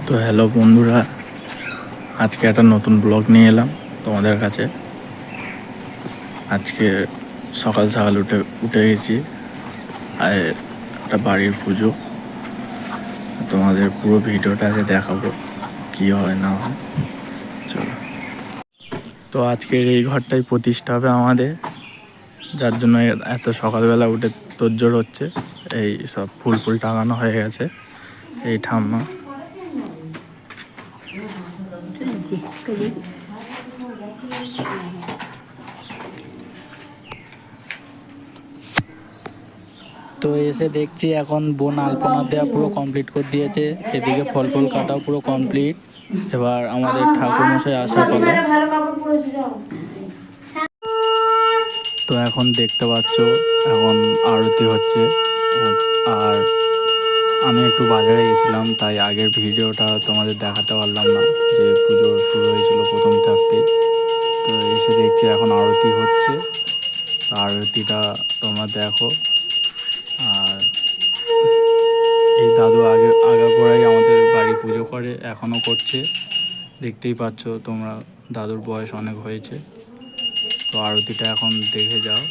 তো হ্যালো বন্ধুরা, আজকে একটা নতুন ব্লগ নিয়ে এলাম তোমাদের কাছে। আজকে সকাল সকাল উঠে গেছি, আর একটা বাড়ির পুজো। তোমাদের পুরো ভিডিওটা আগে দেখাবো কি হয় না হয়। চলো। তো আজকের এই ঘরটাই প্রতিষ্ঠা হবে আমাদের, যার জন্য এত সকালবেলা উঠে তোড়জোড় হচ্ছে। এই সব ফুল টাঙানো হয়ে গেছে। এই ঠাম্মা তো এসে দেখছি এখন বোন আলপনা দেওয়া পুরো কমপ্লিট করে দিয়েছে। এদিকে ফল কাটাও পুরো কমপ্লিট। এবার আমাদের ঠাকুরমশাই আসার পালা। তো এখন দেখতে পাচ্ছ এখন আরতি হচ্ছে। আর আমি একটু বাজারে গেছিলাম, তাই আগের ভিডিওটা তোমাদের দেখাতে পারলাম না, যে পুজো শুরু হয়েছিল প্রথম থাকতে। তো এসে দেখছি এখন আরতি হচ্ছে। আরতিটা তোমরা দেখো। আর এই দাদু আগাগোড়াই আমাদের বাড়ি পুজো করে, এখনও করছে। দেখতেই পাচ্ছ তোমরা, দাদুর বয়স অনেক হয়েছে। তো আরতিটা এখন দেখে যাও,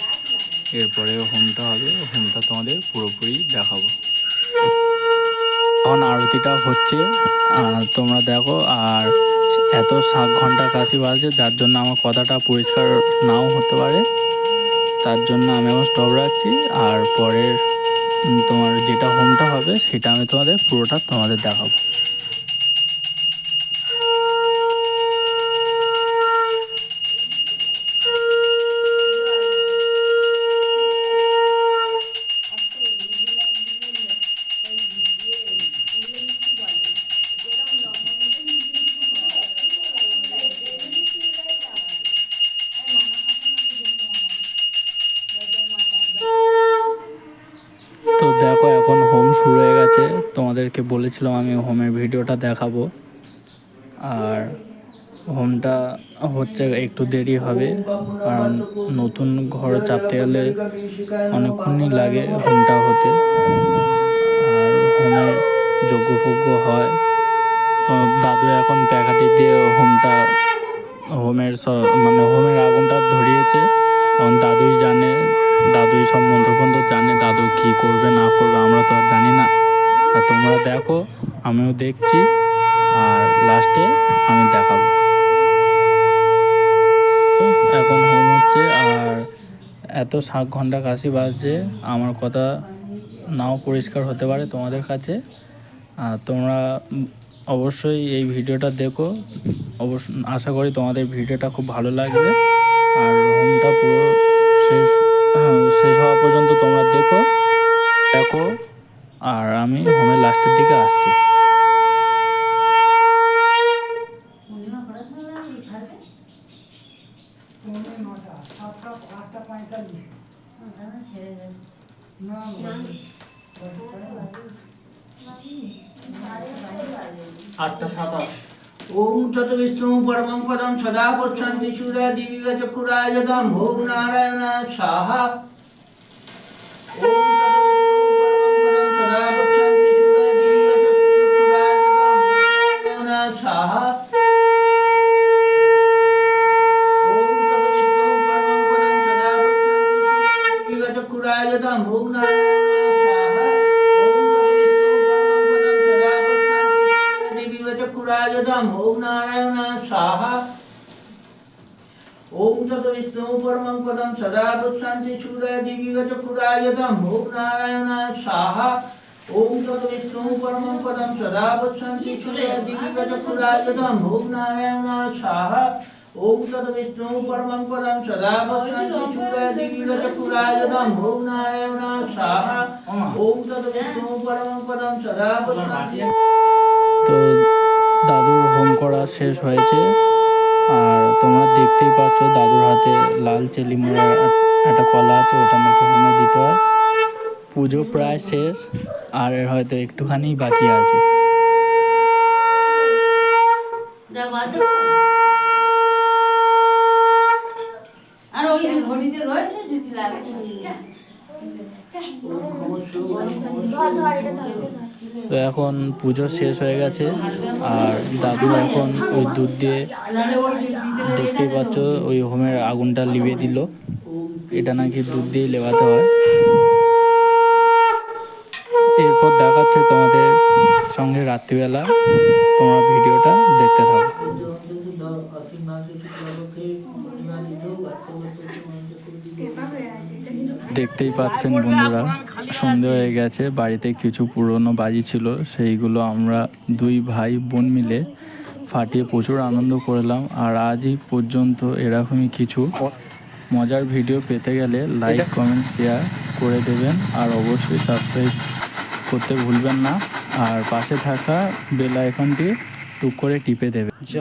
এরপরে হোমটা হবে, হোমটা তোমাদের পুরোপুরি দেখাবো। এখন আরতিটা হচ্ছে, তোমরা দেখো। আর এত 7 ঘন্টা কাশি বাজছে, যার জন্য আমার কথাটা পরিষ্কার নাও হতে পারে, তার জন্য আমি এখন স্টপ রাখছি। আর পরের তোমার যেটা হোমটা হবে সেটা আমি তোমাদের পুরোটা তোমাদের দেখাবো। তো দেখো এখন হোম শুরু হয়ে গেছে। তোমাদেরকে বলেছিলাম আমি হোমের ভিডিওটা দেখাবো। আর হোমটা হচ্ছে একটু দেরি হবে, কারণ নতুন ঘর চাপতে গেলে অনেকক্ষণই লাগে হোমটা হতে। আর হোমের যজ্ঞ হয়। তো দাদু এখন প্যাকাটি দিয়ে হোমের হোমের আগুনটা ধরিয়েছে। এখন দাদুই জানে, দাদুই সব মন্ত্রপন্ত্র জানে, দাদু কি করবে না করবে আমরা তো আর জানি না। আর তোমরা দেখো, আমিও দেখছি, আর লাস্টে আমি দেখাবো। এখন হোম হচ্ছে, আর এত 7 ঘন্টা কাশি বাজছে, আমার কথা নাও পরিষ্কার হতে পারে তোমাদের কাছে। আর তোমরা অবশ্যই এই ভিডিওটা দেখো। আশা করি তোমাদের ভিডিওটা খুব ভালো লাগবে। আর হোমটা পুরো শেষ হওয়া পর্যন্ত তোমরা দেখো। আর আমি হোমের লাস্টের দিকে আসছি। ओम तत्विष्णु परमं पदं सदा पश्यन्ति सूर्या दिव्य चक्षुरायतं ओम नारायण स्वाहा। ओम तत्विष्णु परमं पदं सदा पश्यन्ति सूर्या दिव्य चक्षुरायतं ओम नारायण स्वाहा। ओम नारायण स्वाहा। ओम तत्विष्णु परमं पदं सदा पश्यन्ति सूर्या दिव्य चक्षुरायतं ओम नारायण स्वाहा। ओम तत्विष्णु परमं पदं सदा पश्यन्ति सूर्या दिव्य चक्षुरायतं ओम नारायण स्वाहा। ओम तत्विष्णु परमं पदं सदा पश्यन्ति सूर्या दिव्य चक्षुरायतं ओम नारायण स्वाहा। ओम तत्विष्णु परमं पदं सदा पश्यन्ति। তো দাদুর হোম করা শেষ হয়েছে। আর তোমরা দেখতেই পাচ্ছ দাদুর হাতে লাল চেলি মোড়া একটা কলা আছে, ওটা নাকি হোমে দিতে হয়। পুজো প্রায় শেষ, আর হয়তো একটুখানি বাকি আছে। আর ওই ঘড়িতে রয়েছে যদি লাগে তো এখন পুজো শেষ হয়ে গেছে আর দাদু এখন ওই দুধ দিয়ে দেখতেই পাচ্ছ ওই হোমের আগুনটা লিভিয়ে দিল। এটা নাকি দুধ দিয়ে লেবাতে হয়। এরপর দেখাচ্ছে তোমাদের সঙ্গে রাত্রিবেলা, তোমরা ভিডিওটা দেখতে থাকো। দেখতেই পাচ্ছেন বন্ধুরা, সন্ধে হয়ে গেছে, বাড়িতে কিছু পুরনো বাজি ছিল সেইগুলো আমরা দুই ভাই বোন মিলে ফাটিয়ে প্রচুর আনন্দ করলাম। আর আজই পর্যন্ত এরকমই কিছু মজার ভিডিও পেতে গেলে লাইক কমেন্ট শেয়ার করে দেবেন আর অবশ্যই সাবস্ক্রাইব করতে ভুলবেন না। আর পাশে থাকা বেল আইকনটি টুক করে টিপে দেবেন।